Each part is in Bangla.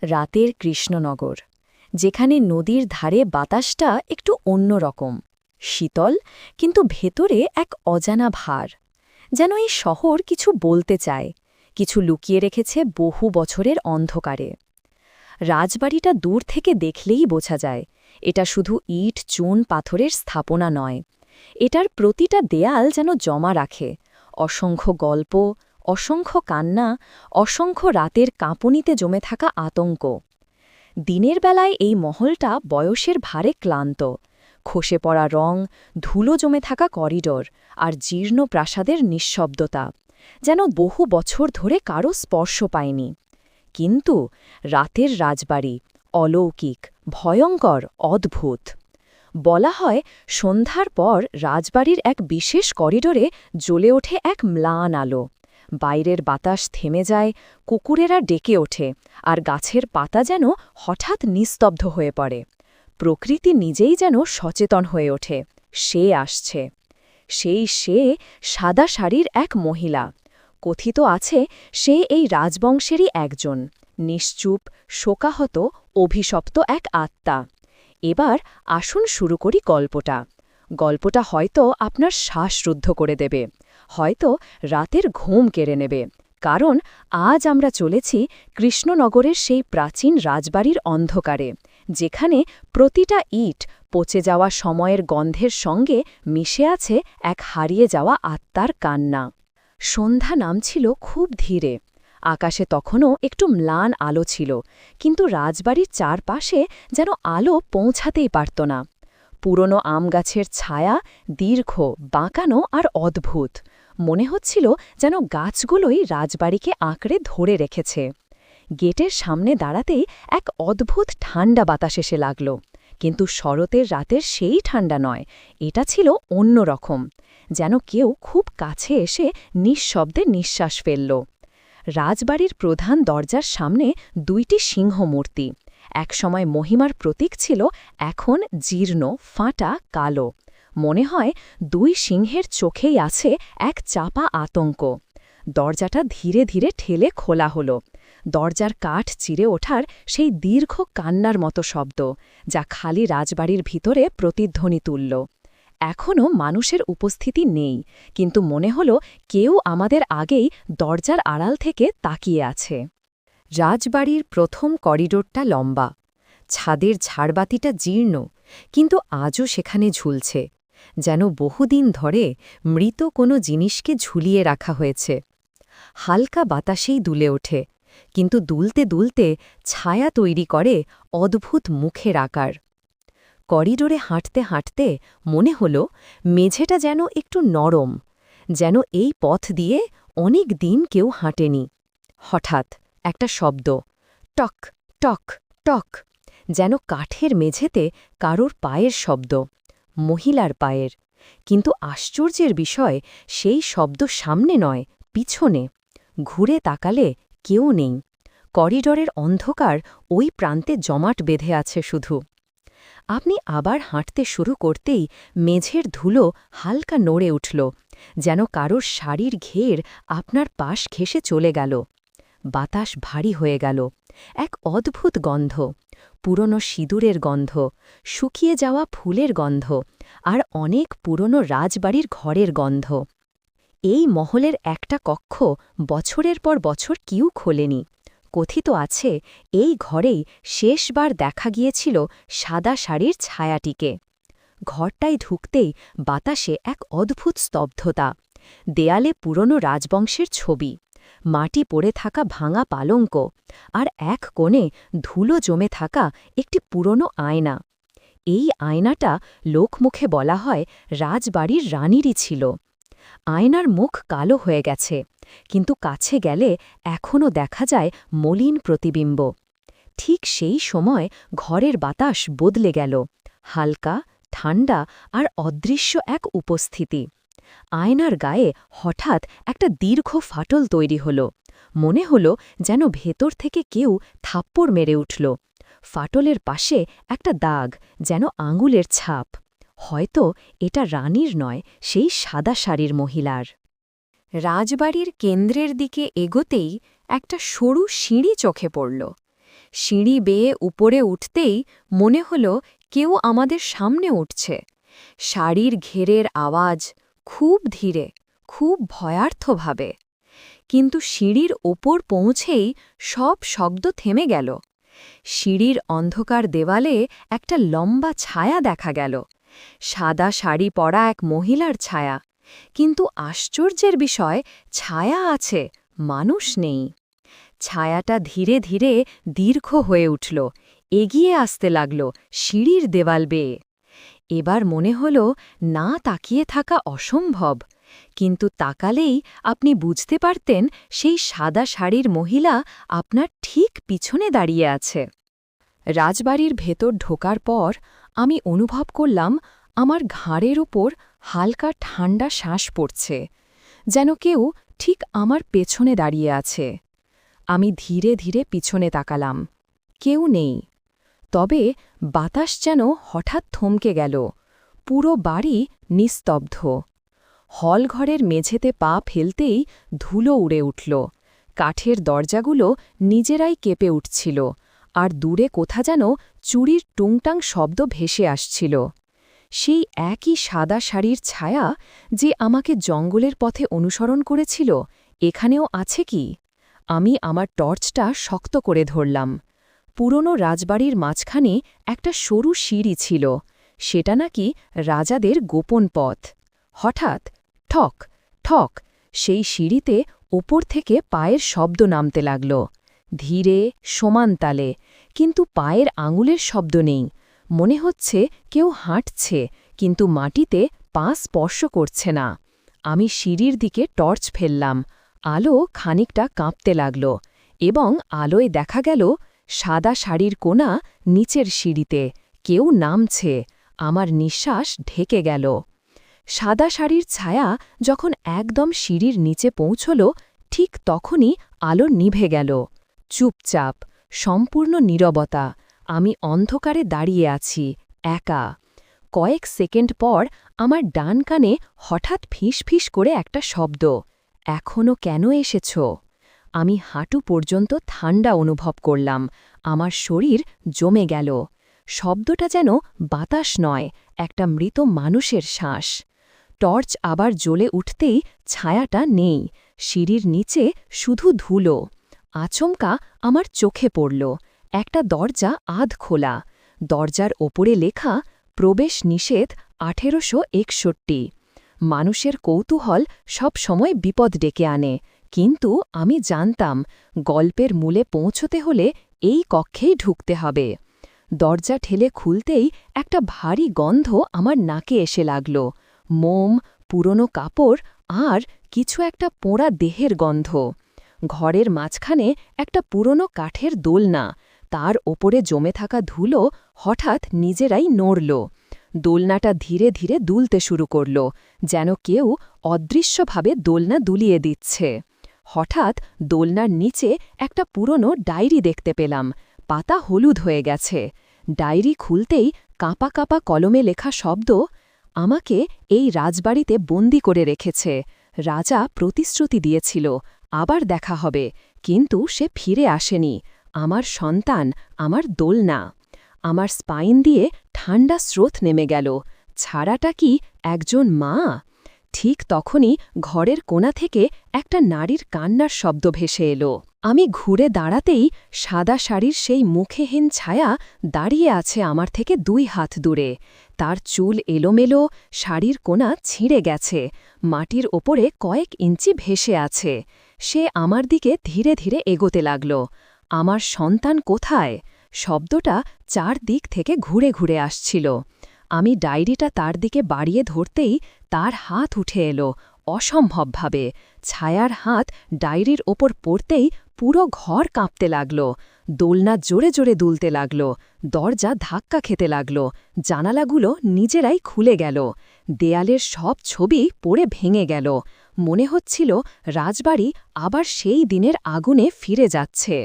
রাতের কৃষ্ণনগর, যেখানে নদীর ধারে বাতাসটা একটু অন্যরকম, শীতল, কিন্তু ভেতরে এক অজানা ভার। যেন এই শহর কিছু বলতে চায়, কিছু লুকিয়ে রেখেছে বহু বছরের অন্ধকারে। রাজবাড়িটা দূর থেকে দেখলেই বোঝা যায়, এটা শুধু ইট চুন পাথরের স্থাপনা নয়। এটার প্রতিটা দেয়াল যেন জমা রাখে অসংখ্য গল্প, অসংখ্য কান্না, অসংখ্য রাতের কাঁপুনিতে জমে থাকা আতঙ্ক। দিনের বেলায় এই মহলটা বয়সের ভারে ক্লান্ত, খসে পড়া রং, ধুলো জমে থাকা করিডোর আর জীর্ণ প্রাসাদের নিঃশব্দতা, যেন বহু বছর ধরে কারো স্পর্শ পায়নি। কিন্তু রাতের রাজবাড়ি অলৌকিক, ভয়ঙ্কর, অদ্ভুত। বলা হয় সন্ধ্যার পর রাজবাড়ির এক বিশেষ করিডোরে জ্বলে ওঠে এক ম্লান আলো। বাইরের বাতাস থেমে যায়, কুকুরেরা ডেকে ওঠে, আর গাছের পাতা যেন হঠাৎ নিস্তব্ধ হয়ে পড়ে। প্রকৃতি নিজেই যেন সচেতন হয়ে ওঠে, সে আসছে। সে সাদা শাড়ির এক মহিলা। কথিত আছে সে এই রাজবংশেরই একজন, নিশ্চুপ, শোকাহত, অভিশপ্ত এক আত্মা। এবার আসুন শুরু করি গল্পটা। গল্পটা হয়তো আপনার শ্বাসরুদ্ধ করে দেবে, হয়তো রাতের ঘুম কেড়ে নেবে, কারণ আজ আমরা চলেছি কৃষ্ণনগরের সেই প্রাচীন রাজবাড়ির অন্ধকারে, যেখানে প্রতিটা ইট পচে যাওয়া সময়ের গন্ধের সঙ্গে মিশে আছে এক হারিয়ে যাওয়া আত্মার কান্না। সন্ধ্যা নামছিল খুব ধীরে, আকাশে তখনও একটু ম্লান আলো ছিল, কিন্তু রাজবাড়ির চারপাশে যেন আলো পৌঁছাতেই পারত না। পুরনো আমগাছের ছায়া দীর্ঘ, বাঁকানো আর অদ্ভুত, মনে হচ্ছিল যেন গাছগুলোই রাজবাড়িকে আঁকড়ে ধরে রেখেছে। গেটের সামনে দাঁড়াতেই এক অদ্ভুত ঠান্ডা বাতাস এসে লাগল, কিন্তু শরতের রাতের সেই ঠান্ডা নয়, এটা ছিল অন্যরকম, যেন কেউ খুব কাছে এসে নিঃশব্দে নিঃশ্বাস ফেলল। রাজবাড়ির প্রধান দরজার সামনে দুইটি সিংহ মূর্তি, একসময় মহিমার প্রতীক ছিল, এখন জীর্ণ, ফাঁটা, কালো। মনে হয় দুই সিংহের চোখেই আছে এক চাপা আতঙ্ক। দরজাটা ধীরে ধীরে ঠেলে খোলা হল। দরজার কাঠ চিরে ওঠার সেই দীর্ঘ কান্নার মতো শব্দ, যা খালি রাজবাড়ির ভিতরে প্রতিধ্বনি তুলল। এখনও মানুষের উপস্থিতি নেই, কিন্তু মনে হল কেউ আমাদের আগেই দরজার আড়াল থেকে তাকিয়ে আছে। রাজবাড়ির প্রথম করিডোরটা লম্বা, ছাদের ঝাড়বাতিটা জীর্ণ, কিন্তু আজও সেখানে ঝুলছে, যেন বহুদিন ধরে মৃত কোনো জিনিসকে ঝুলিয়ে রাখা হয়েছে। হালকা বাতাসেই দুলে ওঠে, কিন্তু দুলতে দুলতে ছায়া তৈরি করে অদ্ভুত মুখের আকার। করিডোরে হাঁটতে হাঁটতে মনে হল মেঝেটা যেন একটু নরম, যেন এই পথ দিয়ে অনেক দিন কেউ হাঁটেনি। হঠাৎ একটা শব্দ, টক টক টক, যেন কাঠের মেঝেতে কারোর পায়ের শব্দ, মহিলার পায়ের। কিন্তু আশ্চর্যের বিষয়, সেই শব্দ সামনে নয়, পিছনে। ঘুরে তাকালে কেউ নেই। করিডোরের অন্ধকার ওই প্রান্তে জমাট বেঁধে আছে শুধু। আপনি আবার হাঁটতে শুরু করতেই মেঝের ধুলো হালকা নড়ে উঠল, যেন কারোর শাড়ির ঘের আপনার পাশ ঘেঁষে চলে গেল। বাতাস ভারী হয়ে গেল, এক অদ্ভুত গন্ধ, পুরনো সিঁদুরের গন্ধ, শুকিয়ে যাওয়া ফুলের গন্ধ, আর অনেক পুরনো রাজবাড়ির ঘরের গন্ধ। এই মহলের একটা কক্ষ বছরের পর বছর কেউ খোলেনি। কথিত আছে এই ঘরেই শেষবার দেখা গিয়েছিল সাদা শাড়ির ছায়াটিকে। ঘরটায় ঢুকতেই বাতাসে এক অদ্ভুত স্তব্ধতা, দেয়ালে পুরনো রাজবংশের ছবি, মাটি পড়ে থাকা ভাঙা পালঙ্ক, আর এক কোণে ধুলো জমে থাকা একটি পুরনো আয়না। এই আয়নাটা লোকমুখে বলা হয় রাজবাড়ির রানীরই ছিল। আয়নার মুখ কালো হয়ে গেছে, কিন্তু কাছে গেলে এখনও দেখা যায় মলিন প্রতিবিম্ব। ঠিক সেই সময় ঘরের বাতাস বদলে গেল, হালকা, ঠান্ডা আর অদৃশ্য এক উপস্থিতি। আয়নার গায়ে হঠাৎ একটা দীর্ঘ ফাটল তৈরি হল, মনে হল যেন ভেতর থেকে কেউ থাপ্পড় মেরে উঠল। ফাটলের পাশে একটা দাগ, যেন আঙুলের ছাপ। হয়তো এটা রানীর নয়, সেই সাদা শাড়ির মহিলার। রাজবাড়ির কেন্দ্রের দিকে এগোতেই একটা সরু সিঁড়ি চোখে পড়ল। সিঁড়ি বেয়ে উপরে উঠতেই মনে হলো কেউ আমাদের সামনে উঠছে। শাড়ির ঘেরের আওয়াজ, খুব ধীরে, খুব ভয়ার্থভাবে। কিন্তু সিঁড়ির ওপর পৌঁছেই সব শব্দ থেমে গেল। সিঁড়ির অন্ধকার দেওয়ালে একটা লম্বা ছায়া দেখা গেল, সাদা শাড়ি পরা এক মহিলার ছায়া। কিন্তু আশ্চর্যের বিষয়, ছায়া আছে, মানুষ নেই। ছায়াটা ধীরে ধীরে দীর্ঘ হয়ে উঠল, এগিয়ে আসতে লাগল সিঁড়ির দেওয়াল বেয়ে। এবার মনে হল না তাকিয়ে থাকা অসম্ভব, কিন্তু তাকালেই আপনি বুঝতে পারতেন সেই সাদা শাড়ির মহিলা আপনার ঠিক পিছনে দাঁড়িয়ে আছে। রাজবাড়ির ভেতর ঢোকার পর আমি অনুভব করলাম আমার ঘাড়ের উপর হালকা ঠান্ডা শ্বাস পড়ছে, যেন কেউ ঠিক আমার পেছনে দাঁড়িয়ে আছে। আমি ধীরে ধীরে পিছনে তাকালাম, কেউ নেই। তবে বাতাস যেন হঠাৎ থমকে গেল, পুরো বাড়ি নিস্তব্ধ। হলঘরের মেঝেতে পা ফেলতেই ধুলো উড়ে উঠল, কাঠের দরজাগুলো নিজেরাই কেঁপে উঠছিল, আর দূরে কোথা যেন চুড়ির টুংটাং শব্দ ভেসে আসছিল। সেই একই সাদা শাড়ির ছায়া যে আমাকে জঙ্গলের পথে অনুসরণ করেছিল, এখানেও আছে কি? আমি আমার টর্চটা শক্ত করে ধরলাম। পুরনো রাজবাড়ির মাঝখানে একটা সরু সিঁড়ি ছিল, সেটা নাকি রাজাদের গোপন পথ। হঠাৎ ঠক ঠক সেই সিঁড়িতে ওপর থেকে পায়ের শব্দ নামতে লাগল, ধীরে, সমান তালে, কিন্তু পায়ের আঙুলের শব্দ নেই। মনে হচ্ছে কেউ হাঁটছে, কিন্তু মাটিতে পা স্পর্শ করছে না। আমি সিঁড়ির দিকে টর্চ ফেললাম, আলো খানিকটা কাঁপতে লাগল, এবং আলোয় দেখা গেল সাদা শাড়ির কোণা নিচের সিঁড়িতে কেউ নামছে। আমার নিঃশ্বাস ঢেকে গেল। সাদা শাড়ির ছায়া যখন একদম সিঁড়ির নিচে পৌঁছল, ঠিক তখনই আলো নিভে গেল। চুপচাপ, সম্পূর্ণ নীরবতা। আমি অন্ধকারে দাঁড়িয়ে আছি, একা। কয়েক সেকেন্ড পর আমার ডান কানে হঠাৎ ফিস করে একটা শব্দ, এখনো কেন এসেছ? আমি হাঁটু পর্যন্ত ঠান্ডা অনুভব করলাম, আমার শরীর জমে গেল। শব্দটা যেন বাতাস নয়, একটা মৃত মানুষের শ্বাস। টর্চ আবার জ্বলে উঠতেই ছায়াটা নেই, সিঁড়ির নিচে শুধু ধুলো। আচমকা আমার চোখে পড়ল, একটা দরজা আধ খোলা, দরজার ওপরে লেখা প্রবেশ নিষেধ 1861। মানুষের কৌতূহল সব সময় বিপদ ডেকে আনে, কিন্তু আমি জানতাম গল্পের মূলে পৌঁছতে হলে এই কক্ষেই ঢুকতে হবে। দরজা ঠেলে খুলতেই একটা ভারী গন্ধ আমার নাকে এসে লাগল, মোম, পুরনো কাপড় আর কিছু একটা পোড়া দেহের গন্ধ। ঘরের মাঝখানে একটা পুরনো কাঠের দোলনা, তার ওপরে জমে থাকা ধুলো হঠাৎ নিজেরাই নড়ল। দোলনাটা ধীরে ধীরে দুলতে শুরু করল, যেন কেউ অদৃশ্যভাবে দোলনা দুলিয়ে দিচ্ছে। হঠাৎ দোলনার নিচে একটা পুরনো ডায়েরি দেখতে পেলাম, পাতা হলুদ হয়ে গেছে। ডায়েরি খুলতেই কাঁপা কাঁপা কলমে লেখা শব্দ, আমাকে এই রাজবাড়িতে বন্দি করে রেখেছে। রাজা প্রতিশ্রুতি দিয়েছিল আবার দেখা হবে, কিন্তু সে ফিরে আসেনি। আমার সন্তান, আমার দোলনা। আমার স্পাইন দিয়ে ঠান্ডা স্রোত নেমে গেল। ছাড়াটা কি একজন মা? ঠিক তখনই ঘরের কোণা থেকে একটা নারীর কান্নার শব্দ ভেসে এলো। আমি ঘুরে দাঁড়াতেই সাদা শাড়ির সেই মুখেহীন ছায়া দাঁড়িয়ে আছে আমার থেকে 2 হাত দূরে। তার চুল এলোমেলো, শাড়ির কোণা ছিঁড়ে গেছে, মাটির ওপরে কয়েক ইঞ্চি ভেসে আছে। সে আমার দিকে ধীরে ধীরে এগোতে লাগল। আমার সন্তান কোথায়? শব্দটা চারদিক থেকে ঘুরে ঘুরে আসছিল। আমি ডায়েরিটা তার দিকে বাড়িয়ে ধরতেই তার হাত উঠে এলো, অসম্ভবভাবে। ছায়ার হাত ডায়েরির ওপর পড়তেই পুরো ঘর কাঁপতে লাগল। দোলনা জোরে জোরে দুলতে লাগল, দরজা ধাক্কা খেতে লাগল, জানালাগুলো নিজেরাই খুলে গেল। দেয়ালের সব ছবি পড়ে ভেঙে গেল। মনে হচ্ছিল রাজবাড়ি আবার সেই দিনের আগুনে ফিরে যাচ্ছে।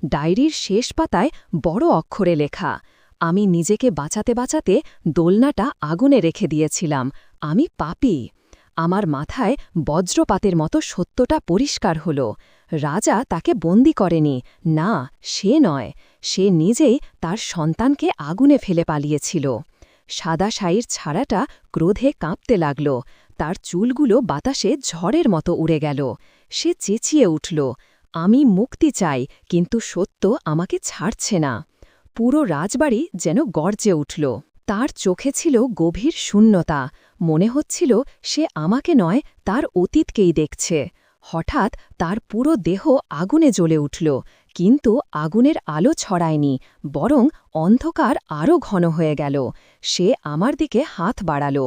ডায়েরির শেষ পাতায় বড় অক্ষরে লেখা, আমি নিজেকে বাঁচাতে বাঁচাতে দোলনাটা আগুনে রেখে দিয়েছিলাম, আমি পাপী। আমার মাথায় বজ্রপাতের মতো সত্যটা পরিষ্কার হল। রাজা তাকে বন্দি করেনি, না, সে নয়, সে নিজেই তার সন্তানকে আগুনে ফেলে পালিয়েছিল। সাদা শাড়ির ছাড়াটা ক্রোধে কাঁপতে লাগল, তার চুলগুলো বাতাসে ঝড়ের মতো উড়ে গেল। সে চেঁচিয়ে উঠল, আমি মুক্তি চাই, কিন্তু সত্য আমাকে ছাড়ছে না। পুরো রাজবাড়ি যেন গর্জে উঠল। তার চোখে ছিল গভীর শূন্যতা, মনে হচ্ছিল সে আমাকে নয়, তার অতীতকেই দেখছে। হঠাৎ তার পুরো দেহ আগুনে জ্বলে উঠল, কিন্তু আগুনের আলো ছড়ায়নি, বরং অন্ধকার আরও ঘন হয়ে গেল। সে আমার দিকে হাত বাড়াল।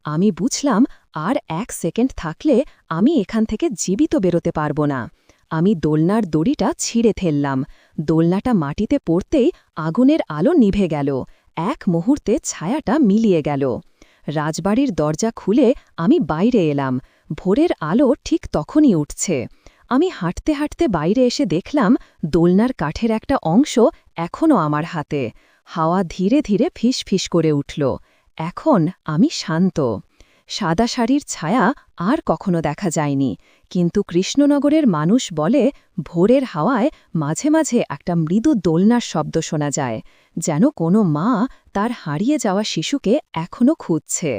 আমি বুঝলাম, আর 1 সেকেন্ড থাকলে আমি এখান থেকে জীবিত বেরোতে পারব না। আমি দোলনার দড়িটা ছিঁড়ে ফেললাম। দোলনাটা মাটিতে পড়তেই আগুনের আলো নিভে গেল। এক মুহূর্তে ছায়াটা মিলিয়ে গেল। রাজবাড়ির দরজা খুলে আমি বাইরে এলাম। ভোরের আলো ঠিক তখনই উঠছে। আমি হাঁটতে হাঁটতে বাইরে এসে দেখলাম দোলনার কাঠের একটা অংশ এখনও আমার হাতে। হাওয়া ধীরে ধীরে ফিসফিস করে উঠল। এখন আমি শান্ত। সাদা শাড়ির ছায়া আর কখনো দেখা যায়নি, কিন্তু কৃষ্ণনগরের মানুষ বলে ভোরের হাওয়ায় মাঝে মাঝে একটা মৃদু দোলনার শব্দ শোনা যায়, যেন কোনো মা তার হারিয়ে যাওয়া শিশুকে এখনও খুঁজছে।